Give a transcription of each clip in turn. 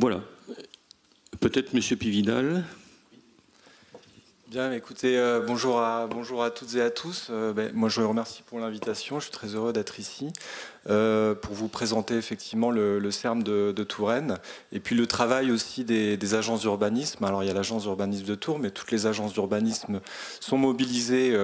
Voilà. Peut-être Monsieur Pividal. Bien, écoutez, bonjour à toutes et à tous. Moi, je vous remercie pour l'invitation. Je suis très heureux d'être ici pour vous présenter effectivement le CERM de Touraine et puis le travail aussi des agences d'urbanisme. Alors, il y a l'agence d'urbanisme de Tours, mais toutes les agences d'urbanisme sont mobilisées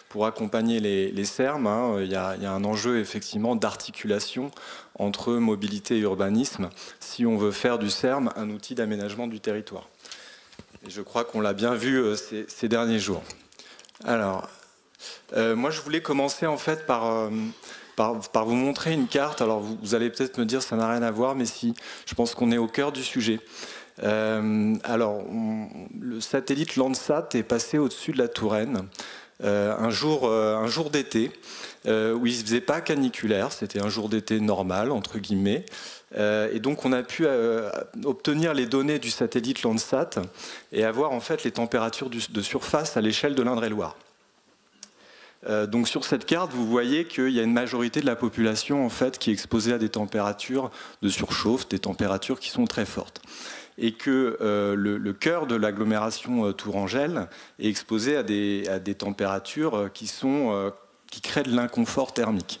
pour accompagner les CERM. Il y a un enjeu effectivement d'articulation entre mobilité et urbanisme si on veut faire du CERM un outil d'aménagement du territoire. Et je crois qu'on l'a bien vu ces derniers jours. Alors, moi je voulais commencer en fait par vous montrer une carte. Alors vous allez peut-être me dire ça n'a rien à voir, mais si, je pense qu'on est au cœur du sujet. Le satellite Landsat est passé au-dessus de la Touraine un jour d'été où il ne faisait pas caniculaire, c'était un jour d'été normal, entre guillemets. Et donc on a pu obtenir les données du satellite Landsat et avoir en fait les températures de surface à l'échelle de l'Indre-et-Loire. Donc sur cette carte, vous voyez qu'il y a une majorité de la population en fait qui est exposée à des températures de surchauffe, des températures qui sont très fortes. Et que le cœur de l'agglomération tourangelle est exposé à des températures qui créent de l'inconfort thermique.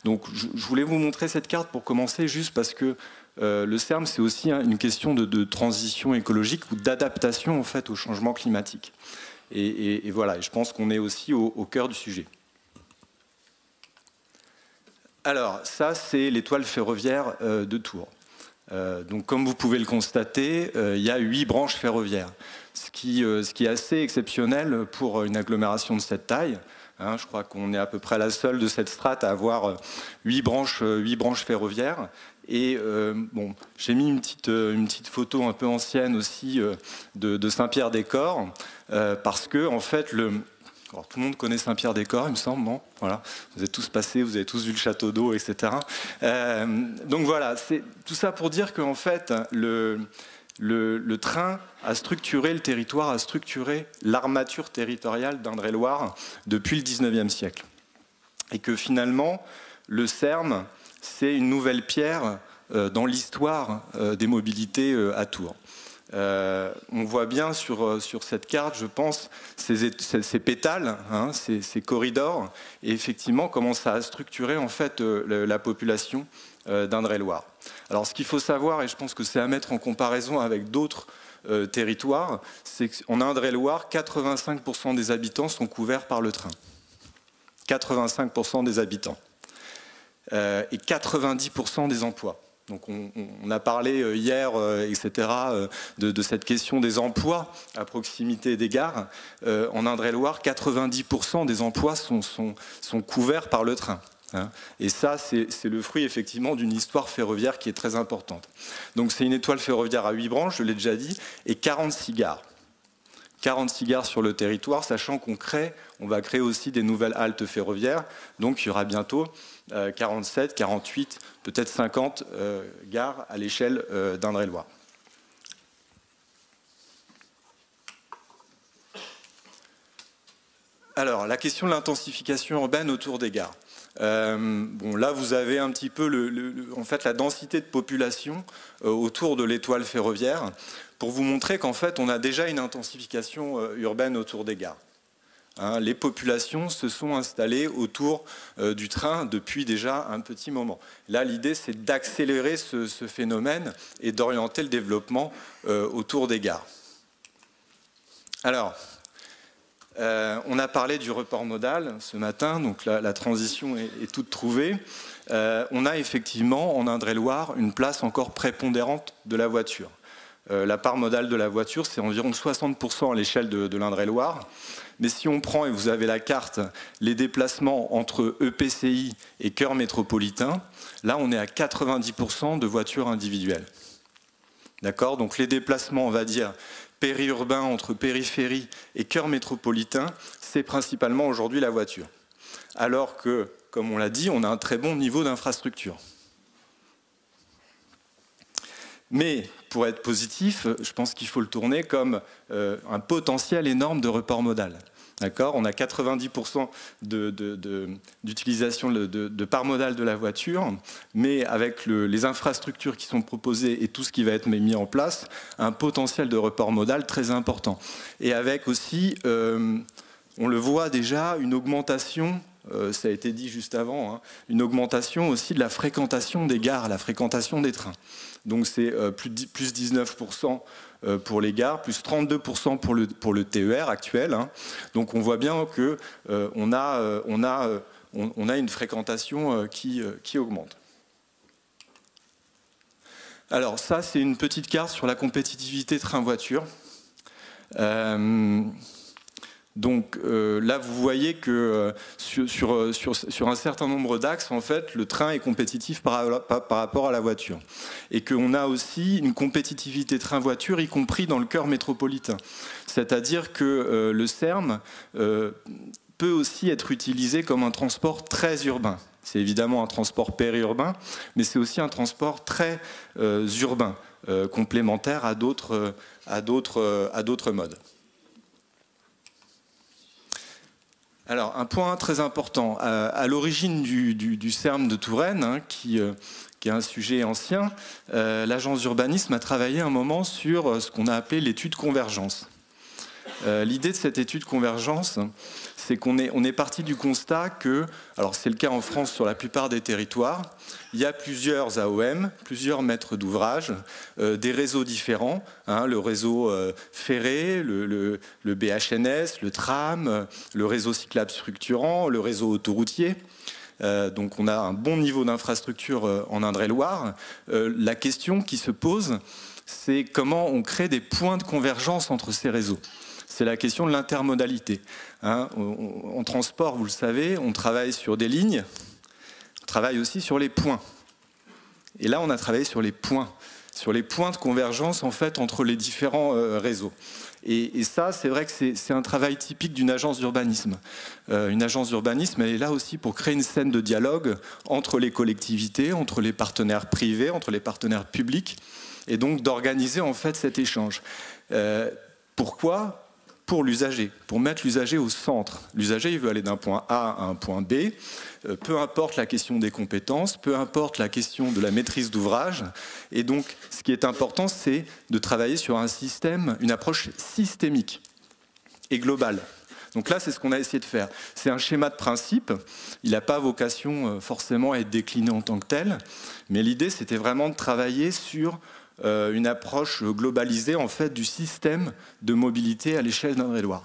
Donc je voulais vous montrer cette carte pour commencer, juste parce que le CERM, c'est aussi une question de transition écologique ou d'adaptation en fait, au changement climatique. Et voilà, je pense qu'on est aussi au cœur du sujet. Alors, ça, c'est l'étoile ferroviaire de Tours. Donc, comme vous pouvez le constater, il y a 8 branches ferroviaires, ce qui est assez exceptionnel pour une agglomération de cette taille. Je crois qu'on est à peu près la seule de cette strate à avoir 8 branches ferroviaires. Et bon, j'ai mis une petite photo un peu ancienne aussi de Saint-Pierre-des-Corps, parce que en fait, alors, tout le monde connaît Saint-Pierre-des-Corps, il me semble, non? Voilà, vous êtes tous passés, vous avez tous vu le château d'eau, etc. Donc voilà, c'est tout ça pour dire qu'en fait, le train a structuré le territoire, a structuré l'armature territoriale d'Indre-et-Loire depuis le 19e siècle. Et que finalement, le CERM, c'est une nouvelle pierre dans l'histoire des mobilités à Tours. On voit bien sur cette carte, je pense, ces pétales, ces corridors, et effectivement comment ça a structuré en fait la population d'Indre-et-Loire. Alors ce qu'il faut savoir, et je pense que c'est à mettre en comparaison avec d'autres territoires, c'est qu'en Indre-et-Loire, 85% des habitants sont couverts par le train. 85% des habitants. Et 90% des emplois. Donc on a parlé hier, etc., de cette question des emplois à proximité des gares. En Indre-et-Loire, 90% des emplois sont couverts par le train. Et ça, c'est le fruit effectivement d'une histoire ferroviaire qui est très importante. Donc c'est une étoile ferroviaire à 8 branches, je l'ai déjà dit, et 46 gares. 46 gares sur le territoire, sachant on va créer aussi des nouvelles haltes ferroviaires. Donc il y aura bientôt 47, 48, peut-être 50 gares à l'échelle d'Indre-et-Loire. Alors, la question de l'intensification urbaine autour des gares. Bon, là, vous avez un petit peu en fait, la densité de population autour de l'étoile ferroviaire pour vous montrer qu'en fait, on a déjà une intensification urbaine autour des gares. Les populations se sont installées autour du train depuis déjà un petit moment. Là, l'idée, c'est d'accélérer ce phénomène et d'orienter le développement autour des gares. Alors, on a parlé du report modal ce matin, donc la transition est toute trouvée. On a effectivement en Indre-et-Loire une place encore prépondérante de la voiture. La part modale de la voiture, c'est environ 60% à l'échelle de l'Indre-et-Loire. Mais si on prend, et vous avez la carte, les déplacements entre EPCI et cœur métropolitain, là on est à 90% de voitures individuelles. D'accord? Donc les déplacements, on va dire, périurbains entre périphérie et cœur métropolitain, c'est principalement aujourd'hui la voiture. Alors que, comme on l'a dit, on a un très bon niveau d'infrastructure. Mais pour être positif, je pense qu'il faut le tourner comme un potentiel énorme de report modal. D'accord, on a 90% d'utilisation de part modale de la voiture, mais avec les infrastructures qui sont proposées et tout ce qui va être mis en place, un potentiel de report modal très important. Et avec aussi, on le voit déjà, une augmentation, ça a été dit juste avant, hein, une augmentation aussi de la fréquentation des gares, la fréquentation des trains. Donc c'est plus 19% pour les gares, plus 32% pour le TER actuel. Hein. Donc on voit bien qu'on a une fréquentation qui augmente. Alors ça, c'est une petite carte sur la compétitivité train-voiture. Donc là, vous voyez que sur un certain nombre d'axes, en fait, le train est compétitif par rapport à la voiture. Et qu'on a aussi une compétitivité train-voiture, y compris dans le cœur métropolitain. C'est-à-dire que le SERM peut aussi être utilisé comme un transport très urbain. C'est évidemment un transport périurbain, mais c'est aussi un transport très urbain, complémentaire à d'autres modes. Alors, un point très important, à l'origine du SERM de Touraine, hein, qui est un sujet ancien, l'agence d'urbanisme a travaillé un moment sur ce qu'on a appelé l'étude convergence. L'idée de cette étude convergence, c'est qu'on est parti du constat que, alors c'est le cas en France sur la plupart des territoires, il y a plusieurs AOM, plusieurs maîtres d'ouvrage, des réseaux différents, hein, le réseau ferré, le BHNS, le tram, le réseau cyclable structurant, le réseau autoroutier. Donc on a un bon niveau d'infrastructure en Indre-et-Loire. La question qui se pose, c'est comment on crée des points de convergence entre ces réseaux. C'est la question de l'intermodalité. Hein, en transport, vous le savez, on travaille sur des lignes, on travaille aussi sur les points. Et là, on a travaillé sur les points de convergence en fait entre les différents réseaux. Et ça, c'est vrai que c'est un travail typique d'une agence d'urbanisme. Une agence d'urbanisme, elle est là aussi pour créer une scène de dialogue entre les collectivités, entre les partenaires privés, entre les partenaires publics, et donc d'organiser en fait cet échange. Pourquoi ? Pour l'usager, pour mettre l'usager au centre. L'usager, il veut aller d'un point A à un point B, peu importe la question des compétences, peu importe la question de la maîtrise d'ouvrage. Et donc, ce qui est important, c'est de travailler sur un système, une approche systémique et globale. Donc là, c'est ce qu'on a essayé de faire. C'est un schéma de principe. Il n'a pas vocation forcément à être décliné en tant que tel. Mais l'idée, c'était vraiment de travailler sur une approche globalisée en fait, du système de mobilité à l'échelle d'Indre-et-Loire.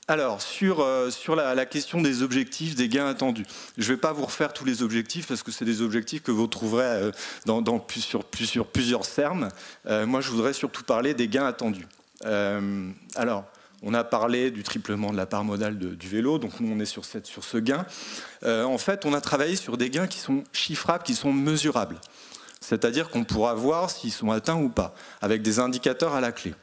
Alors, sur la question des objectifs, des gains attendus, je ne vais pas vous refaire tous les objectifs parce que c'est des objectifs que vous trouverez sur plusieurs SERM. Moi, je voudrais surtout parler des gains attendus. Alors, on a parlé du triplement de la part modale du vélo, donc nous on est sur ce gain. En fait, on a travaillé sur des gains qui sont chiffrables, qui sont mesurables. C'est-à-dire qu'on pourra voir s'ils sont atteints ou pas, avec des indicateurs à la clé.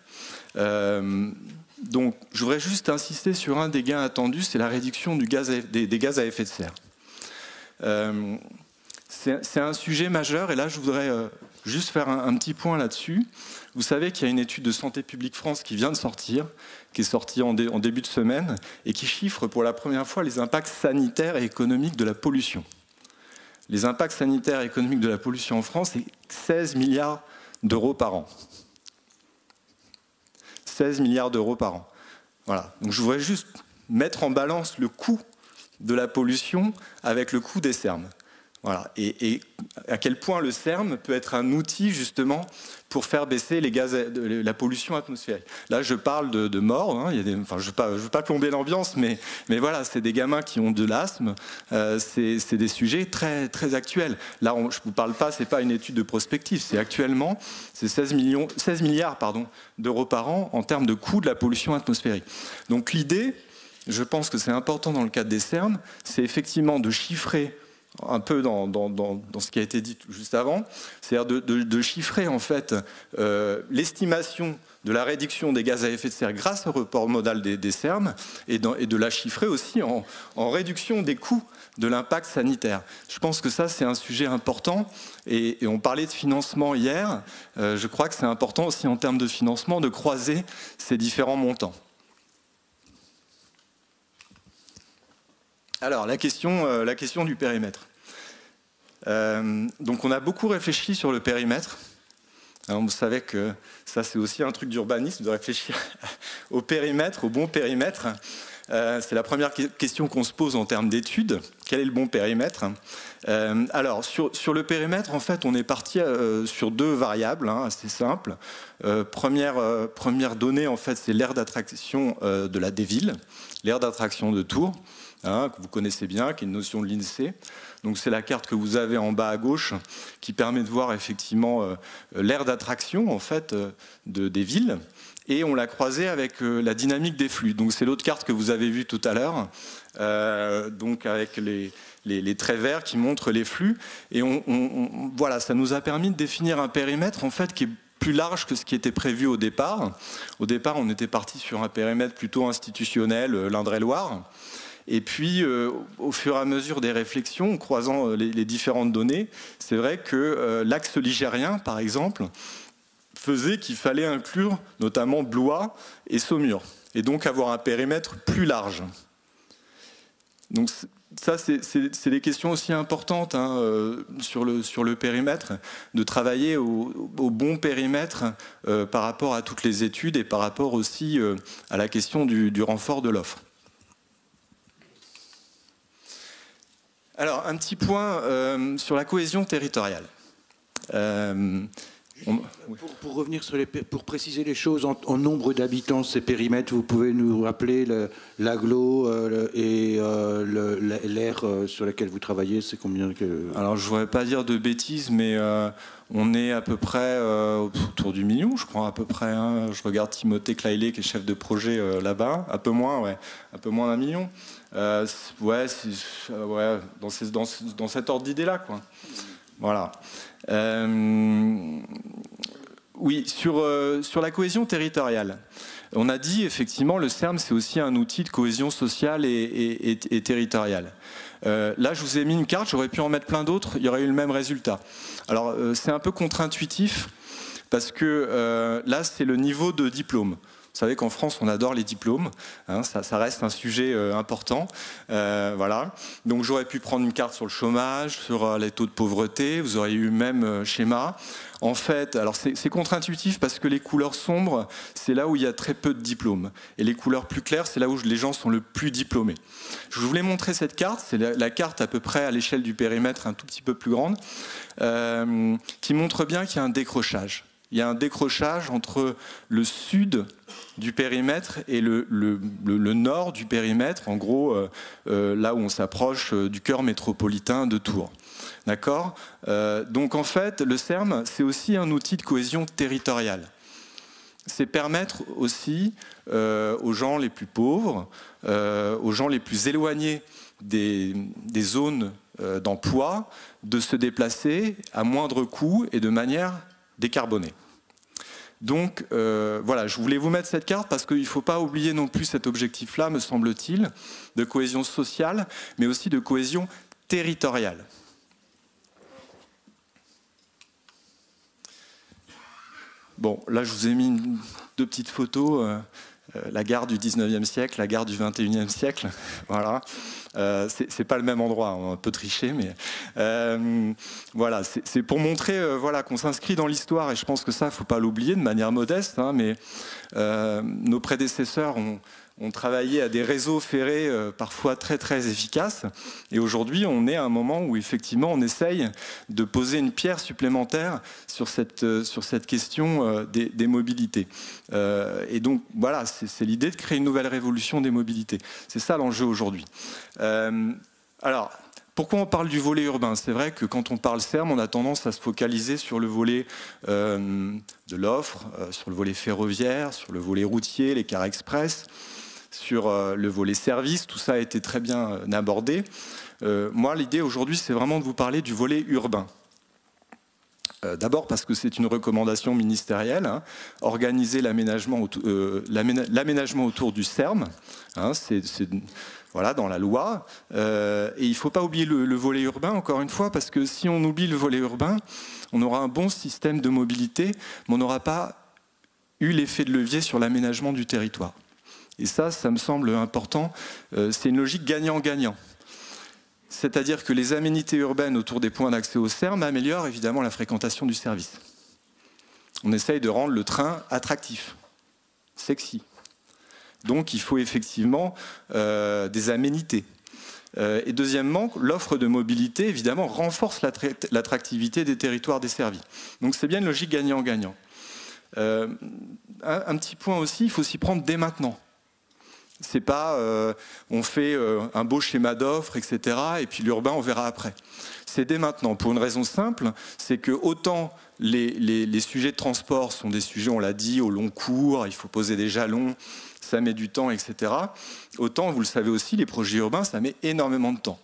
Donc, je voudrais juste insister sur un des gains attendus, c'est la réduction des gaz à effet de serre. C'est un sujet majeur, et là je voudrais juste faire un petit point là-dessus. Vous savez qu'il y a une étude de Santé publique France qui vient de sortir, qui est sortie en début de semaine, et qui chiffre pour la première fois les impacts sanitaires et économiques de la pollution. Les impacts sanitaires et économiques de la pollution en France, c'est 16 milliards d'euros par an. 16 milliards d'euros par an. Voilà. Donc je voudrais juste mettre en balance le coût de la pollution avec le coût des SERM. Voilà. Et à quel point le SERM peut être un outil justement pour faire baisser la pollution atmosphérique. Là, je parle de morts. Hein. Je ne veux pas plomber l'ambiance, mais voilà, c'est des gamins qui ont de l'asthme. C'est des sujets très, très actuels. Là, je ne vous parle pas, ce n'est pas une étude de prospective. C'est actuellement, c'est 16 milliards d'euros par an en termes de coût de la pollution atmosphérique. Donc l'idée, je pense que c'est important dans le cadre des SERM, c'est effectivement de chiffrer un peu dans ce qui a été dit juste avant, c'est-à-dire de chiffrer en fait l'estimation de la réduction des gaz à effet de serre grâce au report modal des SERM et de la chiffrer aussi en réduction des coûts de l'impact sanitaire. Je pense que ça, c'est un sujet important et on parlait de financement hier. Je crois que c'est important aussi en termes de financement de croiser ces différents montants. Alors, la question du périmètre. Donc, on a beaucoup réfléchi sur le périmètre. Alors, vous savez que ça, c'est aussi un truc d'urbanisme, de réfléchir au périmètre, au bon périmètre. C'est la première question qu'on se pose en termes d'études. Quel est le bon périmètre? Alors, sur le périmètre, en fait, on est parti sur deux variables, assez simples. Première donnée, en fait, c'est l'aire d'attraction des villes, l'aire d'attraction de Tours, que vous connaissez bien, qui est une notion de l'INSEE. Donc c'est la carte que vous avez en bas à gauche qui permet de voir effectivement l'aire d'attraction en fait des villes. Et on l'a croisée avec la dynamique des flux. Donc c'est l'autre carte que vous avez vue tout à l'heure, donc avec les traits verts qui montrent les flux. Et voilà, ça nous a permis de définir un périmètre en fait qui est plus large que ce qui était prévu au départ. Au départ, on était parti sur un périmètre plutôt institutionnel, l'Indre-et-Loire. Et puis, au fur et à mesure des réflexions, en croisant les différentes données, c'est vrai que l'axe ligérien, par exemple, faisait qu'il fallait inclure notamment Blois et Saumur, et donc avoir un périmètre plus large. Donc ça, c'est des questions aussi importantes sur le périmètre, de travailler au bon périmètre par rapport à toutes les études et par rapport aussi à la question du renfort de l'offre. Alors, un petit point sur la cohésion territoriale. Pour revenir sur pour préciser les choses en nombre d'habitants, ces périmètres, vous pouvez nous rappeler l'agglo et l'aire sur laquelle vous travaillez, c'est combien Alors, je ne voudrais pas dire de bêtises, mais on est à peu près autour du million, je crois, à peu près. Je regarde Timothée Claillet, qui est chef de projet là-bas, un peu moins, ouais, un peu moins d'1 million. Ouais, dans cet ordre d'idée-là, quoi. Voilà. Oui, sur la cohésion territoriale, on a dit effectivement le CERM c'est aussi un outil de cohésion sociale et territoriale. Là, je vous ai mis une carte, j'aurais pu en mettre plein d'autres, il y aurait eu le même résultat. Alors, c'est un peu contre-intuitif parce que là, c'est le niveau de diplôme. Vous savez qu'en France, on adore les diplômes, ça reste un sujet important. Voilà. Donc j'aurais pu prendre une carte sur le chômage, sur les taux de pauvreté, vous auriez eu le même schéma. En fait, alors c'est contre-intuitif parce que les couleurs sombres, c'est là où il y a très peu de diplômes. Et les couleurs plus claires, c'est là où les gens sont le plus diplômés. Je voulais montrer cette carte, c'est la carte à peu près à l'échelle du périmètre, un tout petit peu plus grande, qui montre bien qu'il y a un décrochage. Il y a un décrochage entre le sud du périmètre et le nord du périmètre, en gros, là où on s'approche du cœur métropolitain de Tours. D'accord ? Donc en fait, le CERM, c'est aussi un outil de cohésion territoriale. C'est permettre aussi aux gens les plus pauvres, aux gens les plus éloignés des zones d'emploi, de se déplacer à moindre coût et de manière décarbonée. Donc voilà, je voulais vous mettre cette carte parce qu'il ne faut pas oublier non plus cet objectif-là, me semble-t-il, de cohésion sociale, mais aussi de cohésion territoriale. Bon, là je vous ai mis deux petites photos, la gare du 19e siècle, la gare du 21e siècle, voilà. C'est pas le même endroit, on a un peu triché, mais voilà, c'est pour montrer voilà, qu'on s'inscrit dans l'histoire, et je pense que ça, il ne faut pas l'oublier de manière modeste, mais nos prédécesseurs ont travaillé à des réseaux ferrés parfois très très efficaces, et aujourd'hui on est à un moment où effectivement on essaye de poser une pierre supplémentaire sur cette question des mobilités. Et donc voilà, c'est l'idée de créer une nouvelle révolution des mobilités. C'est ça l'enjeu aujourd'hui. Alors, pourquoi on parle du volet urbain? C'est vrai que quand on parle CERM, on a tendance à se focaliser sur le volet de l'offre, sur le volet ferroviaire, sur le volet routier, les cars express, sur le volet service. Tout ça a été très bien abordé. Moi, l'idée aujourd'hui, c'est vraiment de vous parler du volet urbain. D'abord parce que c'est une recommandation ministérielle, hein, organiser l'aménagement autour du SERM, hein, c'est voilà, dans la loi. Et il ne faut pas oublier le volet urbain, encore une fois, parce que si on oublie le volet urbain, on aura un bon système de mobilité, mais on n'aura pas eu l'effet de levier sur l'aménagement du territoire. Et ça me semble important. C'est une logique gagnant-gagnant. C'est-à-dire que les aménités urbaines autour des points d'accès au SERM améliorent évidemment la fréquentation du service. On essaye de rendre le train attractif, sexy. Donc il faut effectivement des aménités. Et deuxièmement, l'offre de mobilité, évidemment, renforce l'attractivité des territoires desservis. Donc c'est bien une logique gagnant-gagnant. Un petit point aussi, il faut s'y prendre dès maintenant. C'est pas on fait un beau schéma d'offres, etc. et puis l'urbain, on verra après. C'est dès maintenant, pour une raison simple, c'est que autant les sujets de transport sont des sujets, on l'a dit, au long cours, il faut poser des jalons, ça met du temps, etc. Autant, vous le savez aussi, les projets urbains, ça met énormément de temps.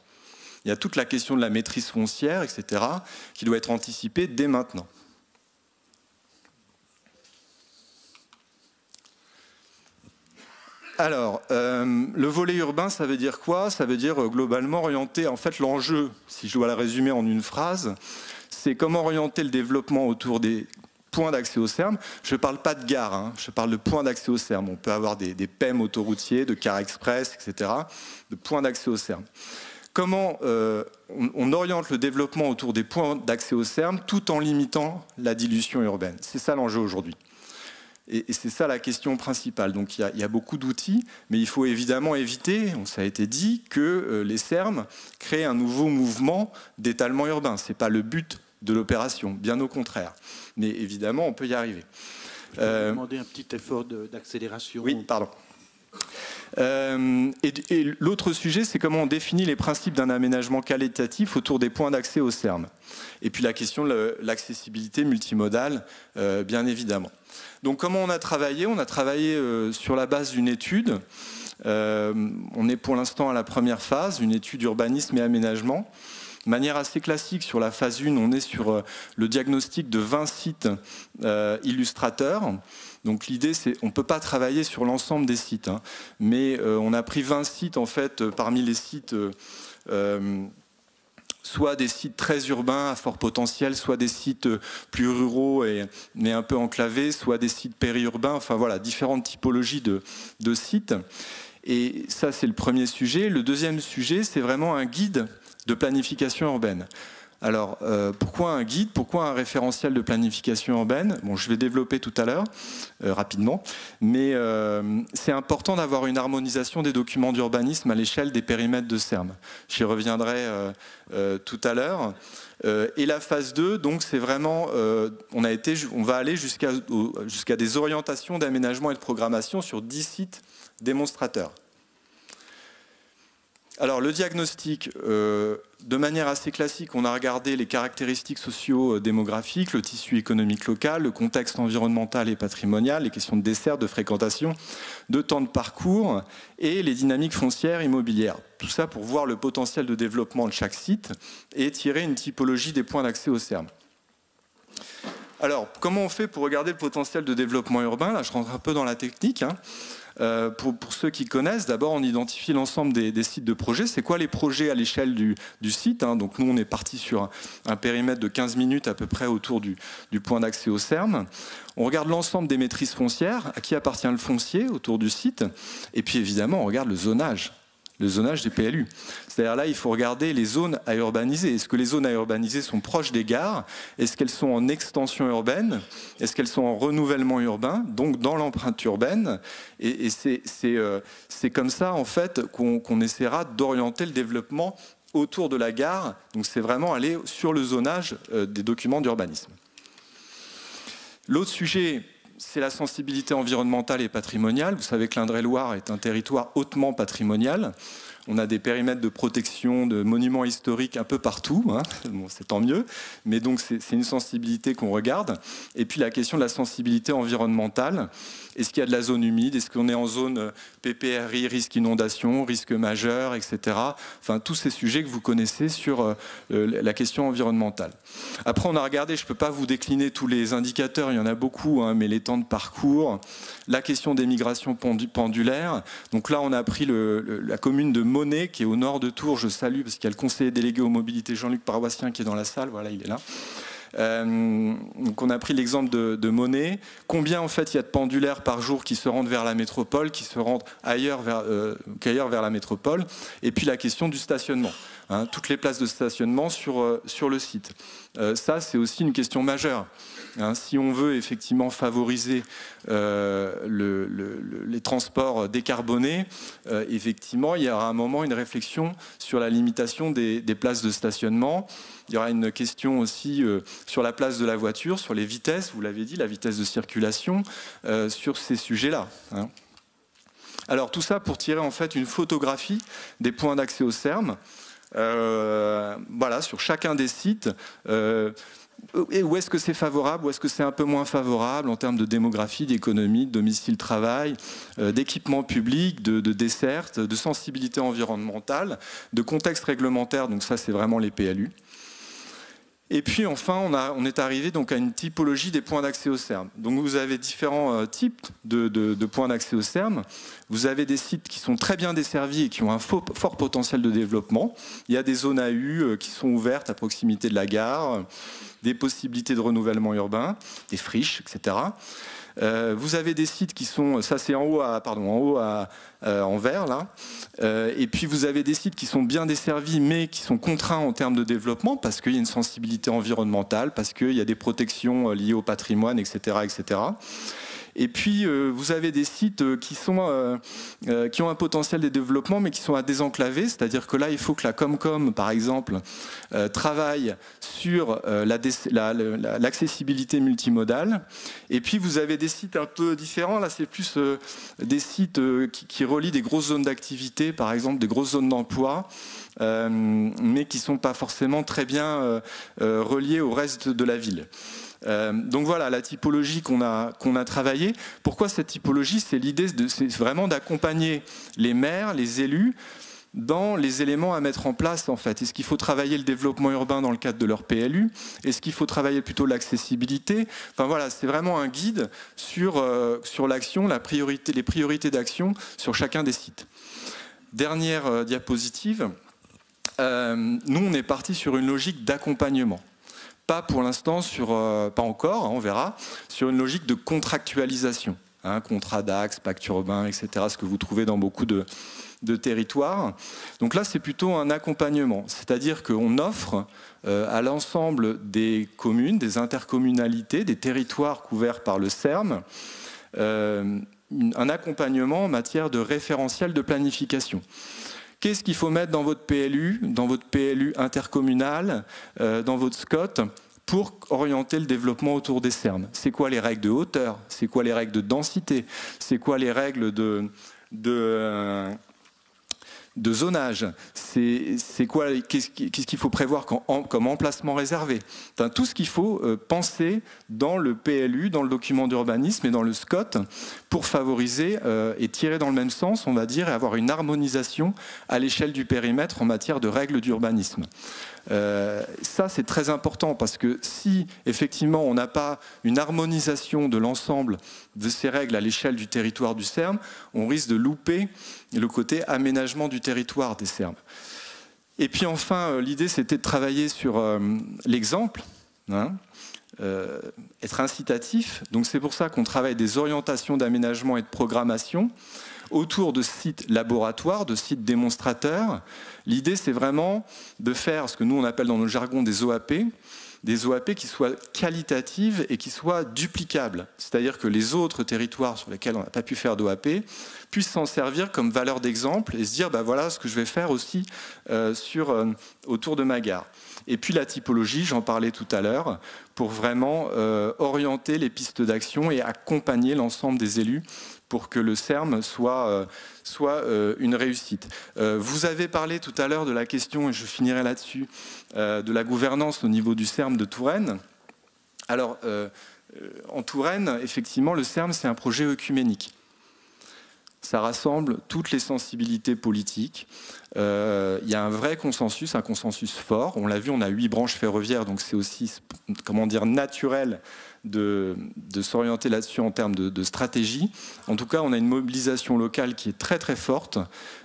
Il y a toute la question de la maîtrise foncière, etc., qui doit être anticipée dès maintenant. Alors, le volet urbain, ça veut dire quoi? Ça veut dire globalement orienter, en fait, l'enjeu, si je dois la résumer en une phrase, c'est comment orienter le développement autour des points d'accès au SERM. Je ne parle pas de gare, hein, je parle de points d'accès au SERM. On peut avoir des PEM autoroutiers, de cars express, etc., de points d'accès au SERM. Comment on oriente le développement autour des points d'accès au SERM tout en limitant la dilution urbaine? C'est ça l'enjeu aujourd'hui. Et c'est ça la question principale. Donc il y a beaucoup d'outils, mais il faut évidemment éviter, ça a été dit, que les SERM créent un nouveau mouvement d'étalement urbain. Ce n'est pas le but de l'opération, bien au contraire. Mais évidemment, on peut y arriver. Je vais demander un petit effort d'accélération. Oui, pardon. Et l'autre sujet, c'est comment on définit les principes d'un aménagement qualitatif autour des points d'accès au SERM. Et puis la question de l'accessibilité multimodale, bien évidemment. Donc comment on a travaillé? On a travaillé sur la base d'une étude. On est pour l'instant à la première phase, une étude urbanisme et aménagement. De manière assez classique, sur la phase 1, on est sur le diagnostic de 20 sites illustrateurs. Donc l'idée, c'est on ne peut pas travailler sur l'ensemble des sites, hein, mais on a pris 20 sites, en fait, parmi les sites, soit des sites très urbains à fort potentiel, soit des sites plus ruraux mais un peu enclavés, soit des sites périurbains, enfin voilà, différentes typologies de sites. Et ça, c'est le premier sujet. Le deuxième sujet, c'est vraiment un guide de planification urbaine. Alors, pourquoi un guide? Pourquoi un référentiel de planification urbaine? Bon, je vais développer tout à l'heure, rapidement, mais c'est important d'avoir une harmonisation des documents d'urbanisme à l'échelle des périmètres de SERM. J'y reviendrai tout à l'heure. Et la phase 2, donc, c'est vraiment, on va aller jusqu'à des orientations d'aménagement et de programmation sur 10 sites démonstrateurs. Alors le diagnostic, de manière assez classique, on a regardé les caractéristiques socio-démographiques, le tissu économique local, le contexte environnemental et patrimonial, les questions de dessert, de fréquentation, de temps de parcours et les dynamiques foncières immobilières. Tout ça pour voir le potentiel de développement de chaque site et tirer une typologie des points d'accès au SERM. Alors, comment on fait pour regarder le potentiel de développement urbain? Là, je rentre un peu dans la technique, hein. Pour ceux qui connaissent, d'abord on identifie l'ensemble des sites de projet. C'est quoi les projets à l'échelle du site, hein? Donc nous on est parti sur un périmètre de 15 minutes à peu près autour du point d'accès au SERM. On regarde l'ensemble des maîtrises foncières, à qui appartient le foncier autour du site. Et puis évidemment on regarde le zonage des PLU. C'est-à-dire là, il faut regarder les zones à urbaniser. Est-ce que les zones à urbaniser sont proches des gares? Est-ce qu'elles sont en extension urbaine? Est-ce qu'elles sont en renouvellement urbain, donc dans l'empreinte urbaine? Et c'est comme ça, en fait, qu'on essaiera d'orienter le développement autour de la gare. Donc c'est vraiment aller sur le zonage des documents d'urbanisme. L'autre sujet, c'est la sensibilité environnementale et patrimoniale. Vous savez que l'Indre-et-Loire est un territoire hautement patrimonial. On a des périmètres de protection de monuments historiques un peu partout, hein. Bon, c'est tant mieux, mais donc c'est une sensibilité qu'on regarde. Et puis la question de la sensibilité environnementale. Est-ce qu'il y a de la zone humide? Est-ce qu'on est en zone PPRI, risque inondation, risque majeur, etc. Enfin, tous ces sujets que vous connaissez sur la question environnementale. Après, on a regardé, je ne peux pas vous décliner tous les indicateurs, il y en a beaucoup, hein, mais les temps de parcours, la question des migrations pendulaires. Donc là, on a pris la commune de Monet, qui est au nord de Tours, je salue, parce qu'il y a le conseiller délégué aux mobilités Jean-Luc Paroissien qui est dans la salle, voilà, il est là. Donc on a pris l'exemple de Monet. Combien en fait il y a de pendulaires par jour qui se rendent vers la métropole, qui se rendent ailleurs qu'ailleurs vers la métropole. Et puis la question du stationnement, hein, toutes les places de stationnement sur le site. Ça c'est aussi une question majeure. Hein, si on veut effectivement favoriser les transports décarbonés, effectivement il y aura un moment une réflexion sur la limitation des places de stationnement. Il y aura une question aussi sur la place de la voiture, sur les vitesses, vous l'avez dit, la vitesse de circulation, sur ces sujets-là. Hein. Alors tout ça pour tirer en fait une photographie des points d'accès au CERM. Voilà, sur chacun des sites. Et où est-ce que c'est favorable, où est-ce que c'est un peu moins favorable en termes de démographie, d'économie, de domicile-travail, d'équipement public, de desserte, de sensibilité environnementale, de contexte réglementaire, donc ça c'est vraiment les PLU. Et puis enfin, on est arrivé donc à une typologie des points d'accès au CERM. Donc vous avez différents types de points d'accès au CERM. Vous avez des sites qui sont très bien desservis et qui ont un fort potentiel de développement. Il y a des zones AU qui sont ouvertes à proximité de la gare, des possibilités de renouvellement urbain, des friches, etc. Vous avez des sites qui sont, ça c'est en haut en vert là, et puis vous avez des sites qui sont bien desservis mais qui sont contraints en termes de développement parce qu'il y a une sensibilité environnementale, parce qu'il y a des protections liées au patrimoine, etc., etc. Et puis, vous avez des sites qui ont un potentiel de développement, mais qui sont à désenclaver. C'est-à-dire que là, il faut que la Comcom, par exemple, travaille sur l'accessibilité multimodale. Et puis, vous avez des sites un peu différents. Là, c'est plus des sites qui relient des grosses zones d'activité, par exemple, des grosses zones d'emploi, mais qui ne sont pas forcément très bien reliés au reste de la ville. Donc voilà la typologie qu'on a travaillée. Pourquoi cette typologie? C'est l'idée, c'est vraiment d'accompagner les maires, les élus dans les éléments à mettre en place en fait. Est-ce qu'il faut travailler le développement urbain dans le cadre de leur PLU? Est-ce qu'il faut travailler plutôt l'accessibilité? Enfin voilà, c'est vraiment un guide sur l'action, les priorités d'action sur chacun des sites. Dernière diapositive. Nous on est parti sur une logique d'accompagnement. Pas pour l'instant, pas encore, hein, on verra, sur une logique de contractualisation. Hein, contrat d'axe, pacte urbain, etc., ce que vous trouvez dans beaucoup de territoires. Donc là, c'est plutôt un accompagnement, c'est-à-dire qu'on offre à l'ensemble des communes, des intercommunalités, des territoires couverts par le CERM, un accompagnement en matière de référentiel de planification. Qu'est-ce qu'il faut mettre dans votre PLU intercommunal, dans votre SCOT, pour orienter le développement autour des CERM? C'est quoi les règles de hauteur? C'est quoi les règles de densité? C'est quoi les règles de zonage? Qu'est-ce qu'il faut prévoir comme emplacement réservé? Enfin, tout ce qu'il faut penser dans le PLU, dans le document d'urbanisme et dans le SCOT pour favoriser et tirer dans le même sens, on va dire, et avoir une harmonisation à l'échelle du périmètre en matière de règles d'urbanisme. Ça, c'est très important parce que si, effectivement, on n'a pas une harmonisation de l'ensemble de ces règles à l'échelle du territoire du CERM, on risque de louper le côté aménagement du territoire des CERM. Et puis enfin, l'idée, c'était de travailler sur l'exemple, hein, être incitatif. Donc c'est pour ça qu'on travaille des orientations d'aménagement et de programmation autour de sites laboratoires, de sites démonstrateurs. L'idée, c'est vraiment de faire ce que nous, on appelle dans notre jargon des OAP qui soient qualitatives et qui soient duplicables. C'est-à-dire que les autres territoires sur lesquels on n'a pas pu faire d'OAP puissent s'en servir comme valeur d'exemple et se dire, bah voilà ce que je vais faire aussi autour de ma gare. Et puis la typologie, j'en parlais tout à l'heure, pour vraiment orienter les pistes d'action et accompagner l'ensemble des élus pour que le CERM soit une réussite. Vous avez parlé tout à l'heure de la question, et je finirai là-dessus, de la gouvernance au niveau du CERM de Touraine. Alors, en Touraine, effectivement, le CERM, c'est un projet œcuménique. Ça rassemble toutes les sensibilités politiques. Il y a un vrai consensus, un consensus fort. On l'a vu, on a 8 branches ferroviaires, donc c'est aussi, comment dire, naturel de s'orienter là-dessus en termes de stratégie. En tout cas, on a une mobilisation locale qui est très très forte.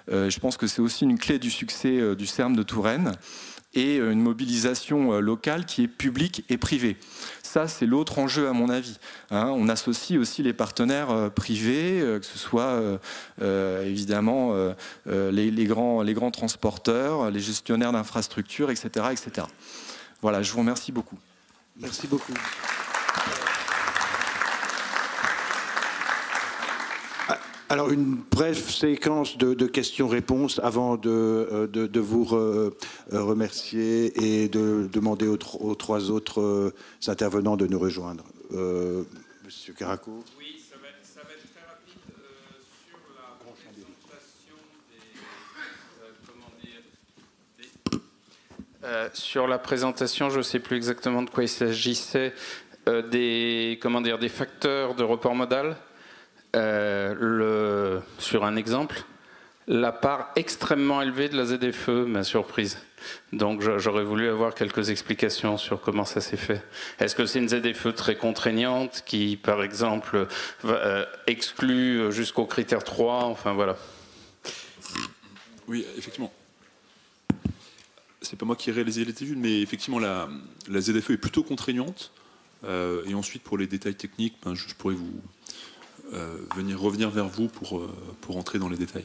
Je pense que c'est aussi une clé du succès du CERM de Touraine, et une mobilisation locale qui est publique et privée. Ça, c'est l'autre enjeu à mon avis. On associe aussi les partenaires privés, que ce soit évidemment les grands transporteurs, les gestionnaires d'infrastructures, etc., etc. Voilà, je vous remercie beaucoup. Merci beaucoup. Alors, une brève séquence de questions-réponses avant de vous remercier et de demander aux 3 autres intervenants de nous rejoindre. Monsieur Caraco. Oui, ça va être très rapide sur la présentation sur la présentation, je ne sais plus exactement de quoi il s'agissait, des facteurs de report modal. Sur un exemple, la part extrêmement élevée de la ZFE m'a surprise. Donc j'aurais voulu avoir quelques explications sur comment ça s'est fait. Est-ce que c'est une ZFE très contraignante qui, par exemple, exclut jusqu'au critère 3 ? Enfin voilà. Oui, effectivement. C'est pas moi qui ai réalisé les études, mais effectivement la ZFE est plutôt contraignante. Et ensuite, pour les détails techniques, je pourrais vous revenir vers vous pour entrer dans les détails.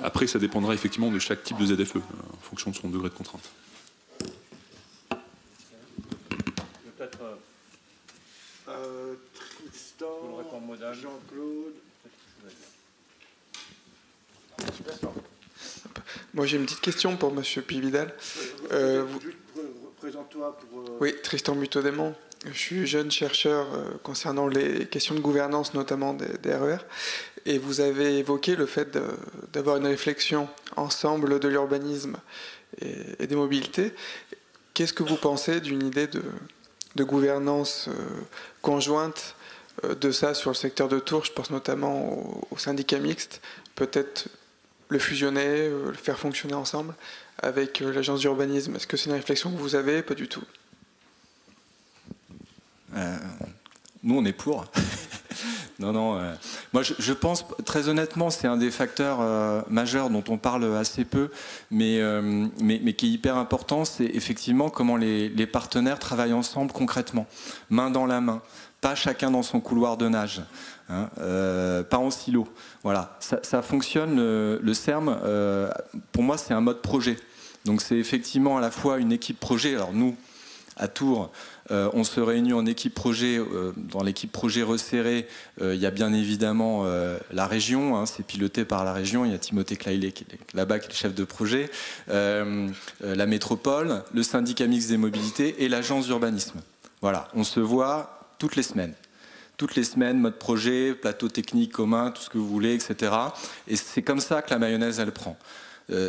Après, ça dépendra effectivement de chaque type de ZFE, en fonction de son degré de contrainte. Peut-être Tristan, Jean-Claude. Moi, j'ai une petite question pour Monsieur Pividal. Présente-toi pour... Oui, Tristan Buteau-Démon. Je suis jeune chercheur concernant les questions de gouvernance, notamment des RER. Et vous avez évoqué le fait d'avoir une réflexion ensemble de l'urbanisme et des mobilités. Qu'est-ce que vous pensez d'une idée de gouvernance conjointe de ça sur le secteur de Tours? Je pense notamment au syndicat mixte. Peut-être le fusionner, le faire fonctionner ensemble avec l'agence d'urbanisme. Est-ce que c'est une réflexion que vous avez? Pas du tout. Nous, on est pour. Non. Moi, je pense, très honnêtement, c'est un des facteurs majeurs dont on parle assez peu, mais qui est hyper important, c'est effectivement comment les partenaires travaillent ensemble concrètement, main dans la main, pas chacun dans son couloir de nage, pas en silo. Voilà, ça fonctionne, le CERM, pour moi, c'est un mode projet. Donc c'est effectivement à la fois une équipe projet. Alors nous, à Tours, on se réunit en équipe projet. Dans l'équipe projet resserrée, il y a bien évidemment la région, c'est piloté par la région. Il y a Timothée Claillet qui est là-bas, qui est le chef de projet, la métropole, le syndicat mixte des mobilités et l'agence d'urbanisme. Voilà, on se voit toutes les semaines. Toutes les semaines, mode projet, plateau technique commun, tout ce que vous voulez, etc. Et c'est comme ça que la mayonnaise, elle prend.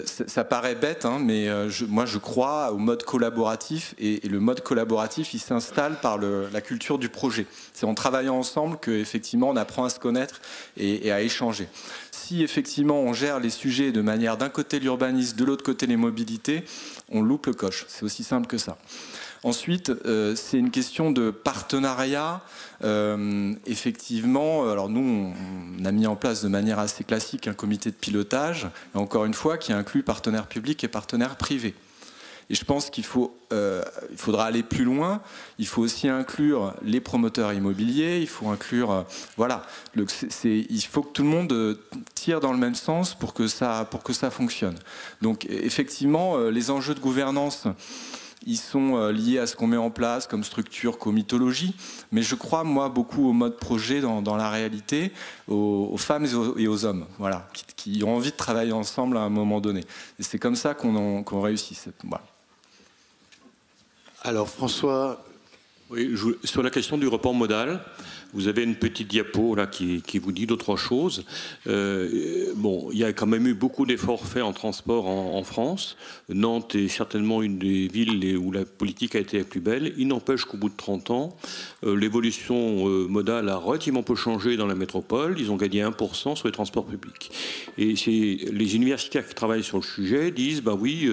Ça paraît bête, mais moi je crois au mode collaboratif, et le mode collaboratif il s'installe par la culture du projet. C'est en travaillant ensemble qu'effectivement on apprend à se connaître et à échanger. Si effectivement on gère les sujets de manière d'un côté l'urbanisme, de l'autre côté les mobilités, on loupe le coche. C'est aussi simple que ça. Ensuite, c'est une question de partenariat. Effectivement, alors nous, on a mis en place de manière assez classique un comité de pilotage, et encore une fois, qui inclut partenaires publics et partenaires privés. Et je pense qu'il faudra aller plus loin. Il faut aussi inclure les promoteurs immobiliers. Il faut inclure, voilà, il faut que tout le monde tire dans le même sens pour que ça fonctionne. Donc, effectivement, les enjeux de gouvernance, ils sont liés à ce qu'on met en place comme structure, comitologie, mais je crois, moi, beaucoup au mode projet dans la réalité, aux femmes et aux hommes, voilà, qui ont envie de travailler ensemble à un moment donné. Et c'est comme ça qu'on réussit. Voilà. Alors, François, Oui, sur la question du report modal, vous avez une petite diapo là qui vous dit d'autres choses. Bon, il y a quand même eu beaucoup d'efforts faits en transport en France. Nantes est certainement une des villes où la politique a été la plus belle. Il n'empêche qu'au bout de 30 ans, l'évolution modale a relativement peu changé dans la métropole. Ils ont gagné 1% sur les transports publics. Et les universitaires qui travaillent sur le sujet disent, bah oui,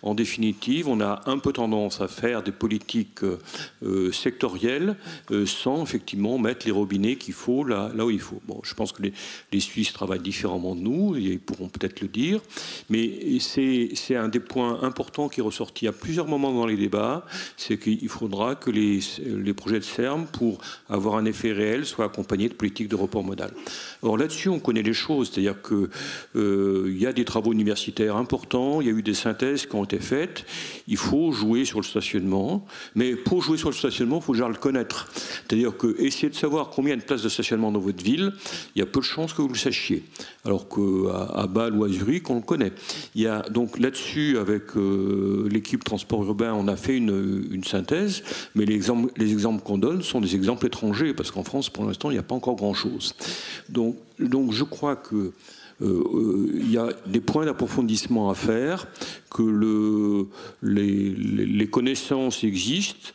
en définitive, on a un peu tendance à faire des politiques sectorielles sans effectivement mettre les robinets qu'il faut là où il faut. Bon, je pense que les Suisses travaillent différemment de nous, et ils pourront peut-être le dire, mais c'est un des points importants qui est ressorti à plusieurs moments dans les débats, c'est qu'il faudra que les projets de SERM, pour avoir un effet réel, soient accompagnés de politiques de report modal. Or là-dessus, on connaît les choses, c'est-à-dire que il y a des travaux universitaires importants, il y a eu des synthèses qui ont été faites, il faut jouer sur le stationnement, mais pour jouer sur le stationnement, il faut déjà le connaître. C'est-à-dire que essayer de savoir combien il y a de places de stationnement dans votre ville, il y a peu de chances que vous le sachiez. Alors qu'à Bâle ou à Zurich, on le connaît. Il y a donc là-dessus, avec l'équipe transport urbain, on a fait une synthèse, mais les exemples qu'on donne sont des exemples étrangers, parce qu'en France, pour l'instant, il n'y a pas encore grand-chose. Donc je crois que il y a des points d'approfondissement à faire, que les connaissances existent.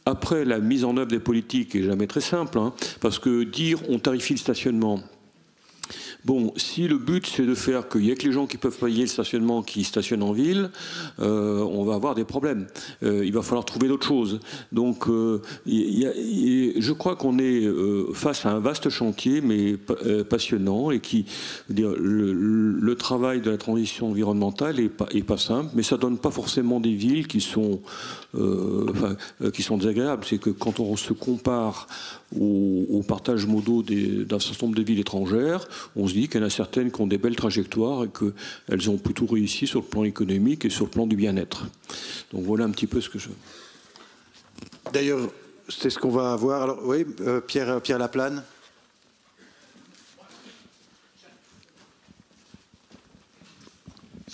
Après, la mise en œuvre des politiques est jamais très simple, hein, parce que dire on tarifie le stationnement, bon, si le but c'est de faire qu'il y ait que les gens qui peuvent payer le stationnement qui stationnent en ville, on va avoir des problèmes. Il va falloir trouver d'autres choses. Donc, je crois qu'on est face à un vaste chantier, mais passionnant, et qui, le travail de la transition environnementale est pas simple, mais ça donne pas forcément des villes qui sont désagréables. C'est que quand on se compare au partage modaux d'un certain nombre de villes étrangères, on se dit qu'il y en a certaines qui ont des belles trajectoires et qu'elles ont plutôt réussi sur le plan économique et sur le plan du bien-être. Donc voilà un petit peu ce que je... D'ailleurs, c'est ce qu'on va avoir. Alors, oui, Pierre Laplane.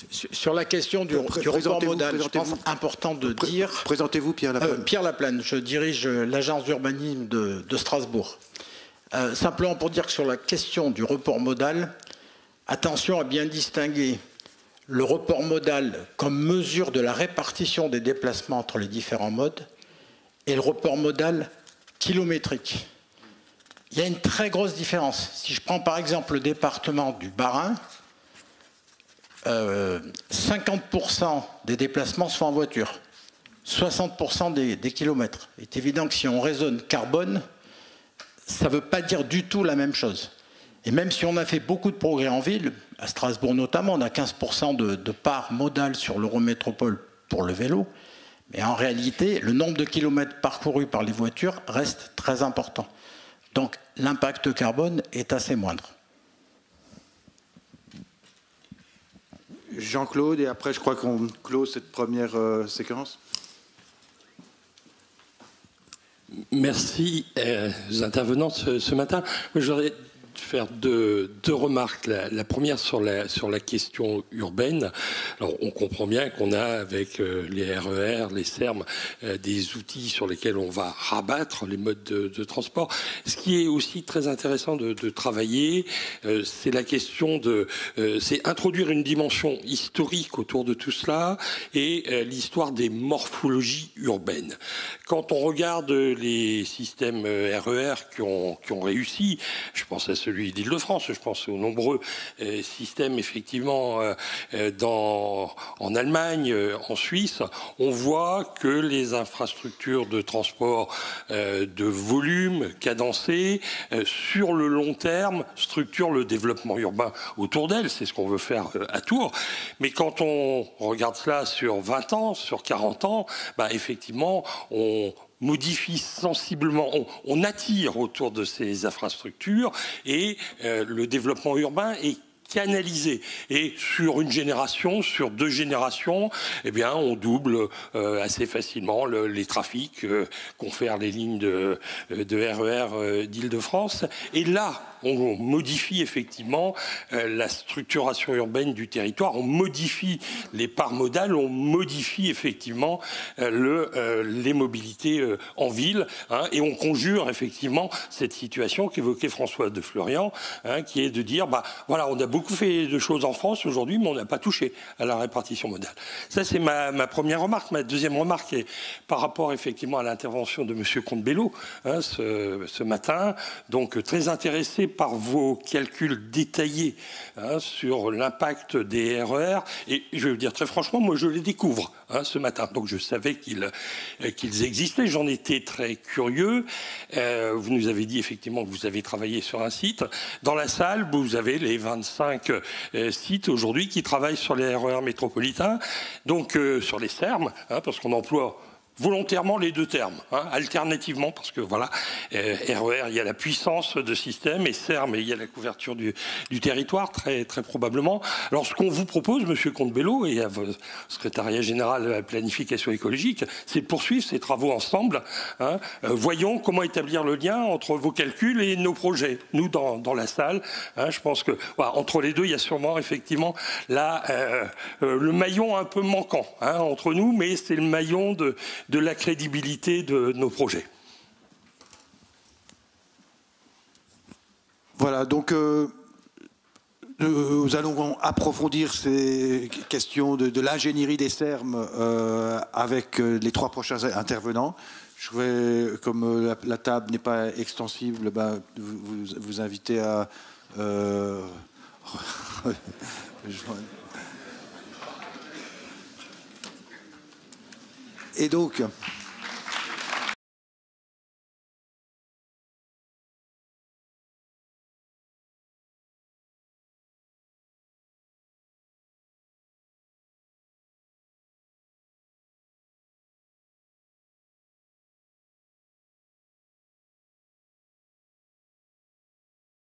Sur la question du report modal, je pense important de dire... Présentez-vous, Pierre Laplane. Pierre Laplane, je dirige l'agence d'urbanisme de Strasbourg. Simplement pour dire que sur la question du report modal, attention à bien distinguer le report modal comme mesure de la répartition des déplacements entre les différents modes et le report modal kilométrique. Il y a une très grosse différence. Si je prends par exemple le département du Bas-Rhin, 50% des déplacements se font en voiture, 60% des kilomètres. Il est évident que si on raisonne carbone, ça ne veut pas dire du tout la même chose. Et même si on a fait beaucoup de progrès en ville, à Strasbourg notamment, on a 15% de part modale sur l'Eurométropole pour le vélo, mais en réalité, le nombre de kilomètres parcourus par les voitures reste très important. Donc l'impact carbone est assez moindre. Jean-Claude, et après je crois qu'on close cette première séquence. Merci aux intervenants ce matin. Je voudrais faire deux remarques. La première sur la question urbaine. Alors, on comprend bien qu'on a avec les RER, les SERM, des outils sur lesquels on va rabattre les modes de transport. Ce qui est aussi très intéressant de travailler, c'est la question c'est introduire une dimension historique autour de tout cela et l'histoire des morphologies urbaines. Quand on regarde les systèmes RER qui ont réussi, je pense à celui d'Île-de-France, je pense aux nombreux systèmes effectivement en Allemagne, en Suisse, on voit que les infrastructures de transport de volume cadencé sur le long terme structurent le développement urbain autour d'elles. C'est ce qu'on veut faire à Tours. Mais quand on regarde cela sur 20 ans, sur 40 ans, effectivement, on modifie sensiblement, on attire autour de ces infrastructures et le développement urbain est canalisé. Et sur une génération, sur 2 générations, eh bien, on double assez facilement les trafics qu'ont fait les lignes de RER d'Île-de-France. Et là, on modifie effectivement la structuration urbaine du territoire, on modifie les parts modales, on modifie effectivement les mobilités en ville, hein, et on conjure effectivement cette situation qu'évoquait François de Florian, hein, qui est de dire, bah voilà, on a beaucoup fait de choses en France aujourd'hui, mais on n'a pas touché à la répartition modale. Ça, c'est ma première remarque. Ma deuxième remarque est par rapport effectivement à l'intervention de M. Comte-Bello, hein, ce matin, donc très intéressé par vos calculs détaillés, hein, sur l'impact des RER. Et je vais vous dire très franchement, moi je les découvre, hein, ce matin. Donc je savais qu'ils existaient, j'en étais très curieux. Vous nous avez dit effectivement que vous avez travaillé sur un site. Dans la salle, vous avez les 25 sites aujourd'hui qui travaillent sur les RER métropolitains, donc sur les SERM, hein, parce qu'on emploie volontairement les 2 termes, hein, alternativement, parce que voilà, RER, il y a la puissance de système, et SERM, il y a la couverture du territoire, très, très probablement. Alors, ce qu'on vous propose, Monsieur Comte-Bello, et à votre secrétariat général de la planification écologique, c'est de poursuivre ces travaux ensemble, hein. Voyons comment établir le lien entre vos calculs et nos projets. Nous, dans la salle, hein, je pense que, voilà, entre les deux, il y a sûrement, effectivement, là, le maillon un peu manquant, hein, entre nous, mais c'est le maillon de la crédibilité de nos projets. Voilà, donc nous allons approfondir ces questions de l'ingénierie des SERM avec les 3 prochains intervenants. Je vais, comme la table n'est pas extensible, ben, vous inviter à... Et donc,